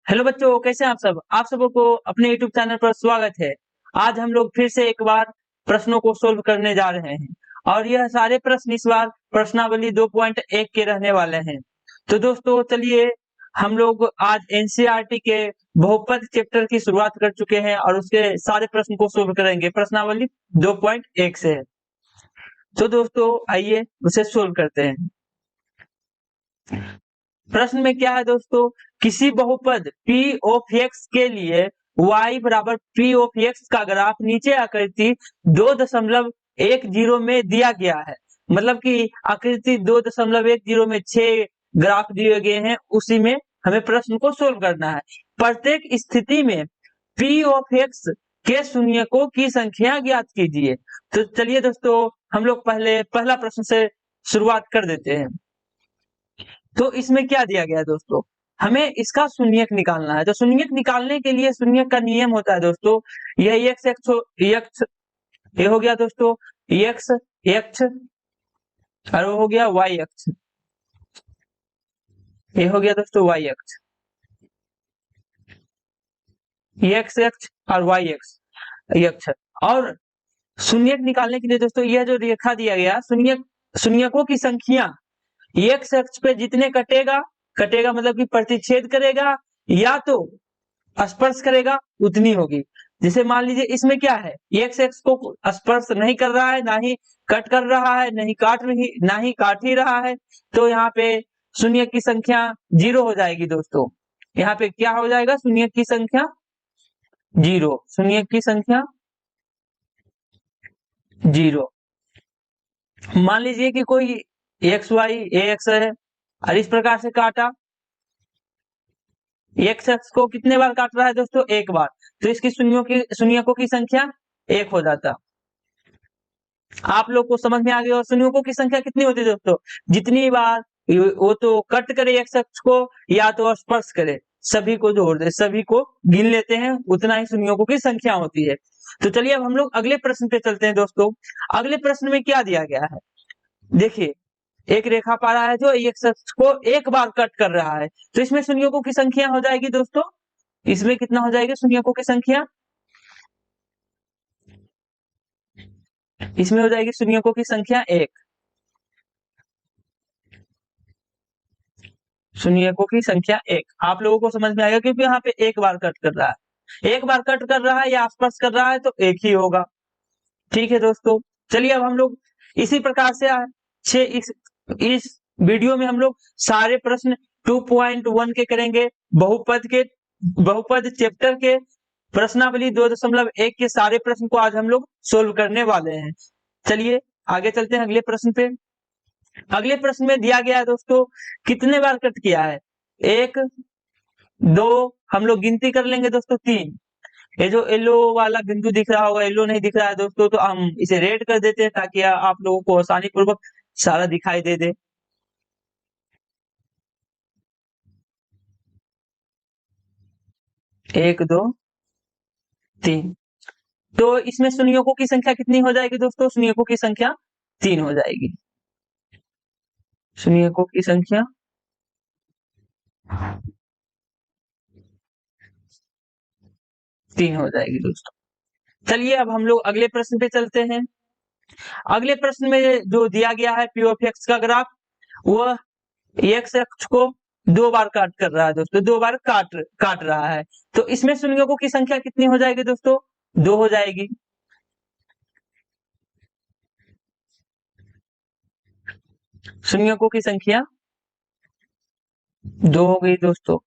Hello बच्चों, कैसे हैं आप सब? आप सबों को अपने यूट्यूब चैनल पर स्वागत है। आज हम लोग फिर से एक बार प्रश्नों को सोल्व करने जा रहे हैं और यह सारे प्रश्न इस बार प्रश्नावली 2.1 के रहने वाले हैं। तो दोस्तों चलिए, हम लोग आज एनसीईआरटी के बहुपद चैप्टर की शुरुआत कर चुके हैं और उसके सारे प्रश्न को सोल्व करेंगे प्रश्नावली 2.1 से। तो दोस्तों आइए उसे सोल्व करते हैं। प्रश्न में क्या है दोस्तों, किसी बहुपद p ऑफ x के लिए y बराबर p ऑफ x का ग्राफ नीचे आकृति 2.10 में दिया गया है। मतलब कि आकृति 2.10 में 6 ग्राफ दिए गए हैं, उसी में हमें प्रश्न को सोल्व करना है। प्रत्येक स्थिति में p ऑफ x के शून्यकों की संख्या ज्ञात कीजिए। तो चलिए दोस्तों, हम लोग पहले पहला प्रश्न से शुरुआत कर देते हैं। तो इसमें क्या दिया गया है दोस्तों, हमें इसका शून्यक निकालना है। तो शून्यक निकालने के लिए शून्यक का नियम होता है दोस्तों, यह x ये हो गया दोस्तों x x और वो हो गया y x, ये हो गया दोस्तों y x, x x और y x। और शून्यक निकालने के लिए दोस्तों यह जो रेखा दिया गया शून्यकों की संख्या x अक्ष पे जितने कटेगा मतलब कि प्रतिच्छेद करेगा या तो स्पर्श करेगा उतनी होगी। जैसे मान लीजिए इसमें क्या है, एक्स एक्स को स्पर्श नहीं कर रहा है, ना ही कट कर रहा है, ना ही काट ही रहा है। तो यहाँ पे शून्य की संख्या 0 हो जाएगी दोस्तों। यहाँ पे क्या हो जाएगा, शून्य की संख्या 0, शून्य की संख्या 0। मान लीजिए कि कोई एक्स वाई ए एक्स है और इस प्रकार से काटा, एक्स एक्स को कितने बार काट रहा है दोस्तों, एक बार। तो इसकी शून्यकों की संख्या 1 हो जाता। आप लोग को समझ में आ गया। और शून्यकों की संख्या कितनी होती है दोस्तों, जितनी बार वो तो कट करे एक्स एक्स को या तो स्पर्श करे, सभी को जोड़ दे, सभी को गिन लेते हैं, उतना ही शून्यकों की संख्या होती है। तो चलिए अब हम लोग अगले प्रश्न पे चलते हैं दोस्तों। अगले प्रश्न में क्या दिया गया है, देखिए एक रेखा पा रहा है जो एक्स एक्स को एक बार कट कर रहा है। तो इसमें शून्यकों की संख्या हो जाएगी दोस्तों, इसमें कितना हो जाएगा शून्यकों की संख्या, इसमें हो जाएगी शून्यकों की संख्या 1, शून्यकों की संख्या 1। आप लोगों को समझ में आएगा क्योंकि यहाँ पे एक बार कट कर रहा है, एक बार कट कर रहा है या आसपास कर रहा है तो एक ही होगा। ठीक है दोस्तों, चलिए अब हम लोग इसी प्रकार से इस वीडियो में हम लोग सारे प्रश्न 2.1 के करेंगे। बहुपद चैप्टर के प्रश्नावली 2.1 के सारे प्रश्न को आज हम लोग सोल्व करने वाले हैं। चलिए आगे चलते हैं अगले प्रश्न पे। अगले प्रश्न में दिया गया है दोस्तों, कितने बार कट किया है, 1 2, हम लोग गिनती कर लेंगे दोस्तों 3। ये जो येलो वाला बिंदु दिख रहा होगा, येलो नहीं दिख रहा है दोस्तों तो हम इसे रेड कर देते हैं ताकि आप लोगों को आसानी पूर्वक सारा दिखाई दे। 1 2 3। तो इसमें शून्यकों की संख्या कितनी हो जाएगी दोस्तों, शून्यकों की संख्या 3 हो जाएगी, शून्यकों की संख्या 3 हो जाएगी दोस्तों। चलिए अब हम लोग अगले प्रश्न पे चलते हैं। अगले प्रश्न में जो दिया गया है पी ऑफ एक्स का ग्राफ, वह एक्स अक्ष को 2 बार काट कर रहा है दोस्तों, 2 बार काट रहा है। तो इसमें शून्यकों की संख्या कितनी हो जाएगी दोस्तों, 2 हो जाएगी, शून्यकों की संख्या 2 हो गई दोस्तों।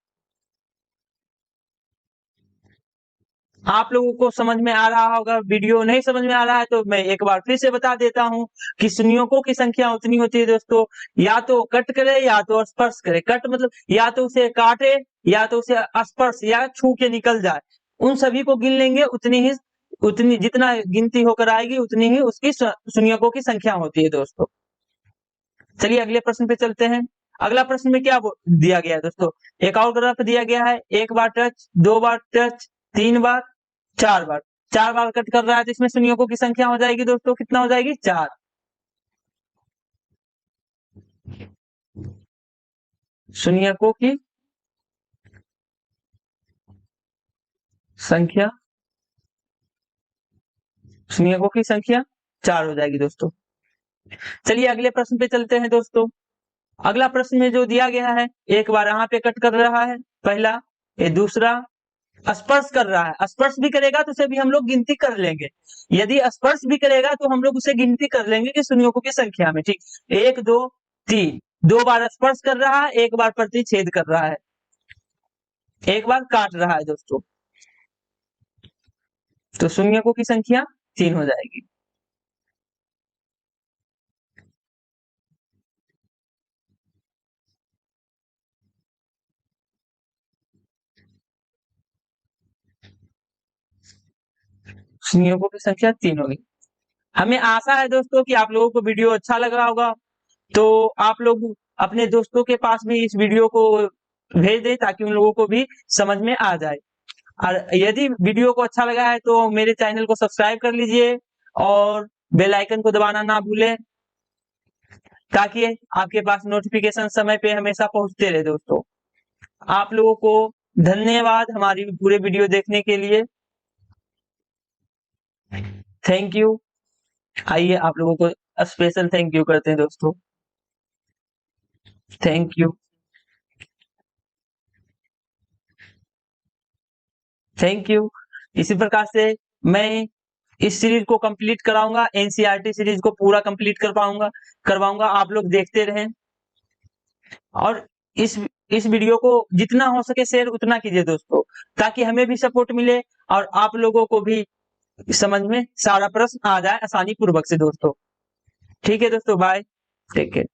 आप लोगों को समझ में आ रहा होगा, वीडियो नहीं समझ में आ रहा है तो मैं एक बार फिर से बता देता हूं कि शून्यकों की संख्या उतनी होती है दोस्तों, या तो कट करे या तो स्पर्श करे। कट मतलब या तो उसे काटे या तो उसे स्पर्श या छू के निकल जाए, उन सभी को गिन लेंगे, उतनी जितना गिनती होकर आएगी उतनी ही उसकी शून्यकों की संख्या होती है दोस्तों। चलिए अगले प्रश्न पे चलते हैं। अगला प्रश्न में क्या दिया गया है दोस्तों, एक और ग्राफ दिया गया है, 1 बार टच, 2 बार टच, 3 बार, 4 बार। 4 बार कट कर रहा है तो इसमें शून्यकों की संख्या हो जाएगी दोस्तों, कितना हो जाएगी, 4, शून्यकों की संख्या, शून्यकों की संख्या 4 हो जाएगी दोस्तों। चलिए अगले प्रश्न पे चलते हैं दोस्तों। अगला प्रश्न में जो दिया गया है, एक बार यहाँ पे कट कर रहा है पहला, ये दूसरा स्पर्श कर रहा है, स्पर्श भी करेगा तो उसे भी हम लोग गिनती कर लेंगे। यदि स्पर्श भी करेगा तो हम लोग उसे गिनती कर लेंगे कि शून्यकों की संख्या में। ठीक, 1 2 3, 2 बार स्पर्श कर रहा है, 1 बार प्रतिच्छेद कर रहा है, 1 बार काट रहा है दोस्तों, तो शून्यकों की संख्या 3 हो जाएगी। शून्यकों की संख्या 3 होगी। हमें आशा है दोस्तों कि आप लोगों को वीडियो अच्छा लग रहा होगा, तो आप लोग अपने दोस्तों के पास भी इस वीडियो को भेज दें ताकि उन लोगों को भी समझ में आ जाए। और यदि वीडियो को अच्छा लगा है तो मेरे चैनल को सब्सक्राइब कर लीजिए और बेल आइकन को दबाना ना भूलें, ताकि आपके पास नोटिफिकेशन समय पे हमेशा पहुंचते रहे दोस्तों। आप लोगों को धन्यवाद हमारी पूरे वीडियो देखने के लिए। Thank you. आइए आप लोगों को स्पेशल थैंक यू करते हैं दोस्तों। Thank you, thank you. इसी प्रकार से मैं इस सीरीज को कंप्लीट कराऊंगा, एनसीईआरटी सीरीज को पूरा कंप्लीट करवाऊंगा। आप लोग देखते रहें और इस वीडियो को जितना हो सके शेयर उतना कीजिए दोस्तों, ताकि हमें भी सपोर्ट मिले और आप लोगों को भी समझ में सारा प्रश्न आ जाए आसानी पूर्वक से दोस्तों। ठीक है दोस्तों, बाय, टेक केयर।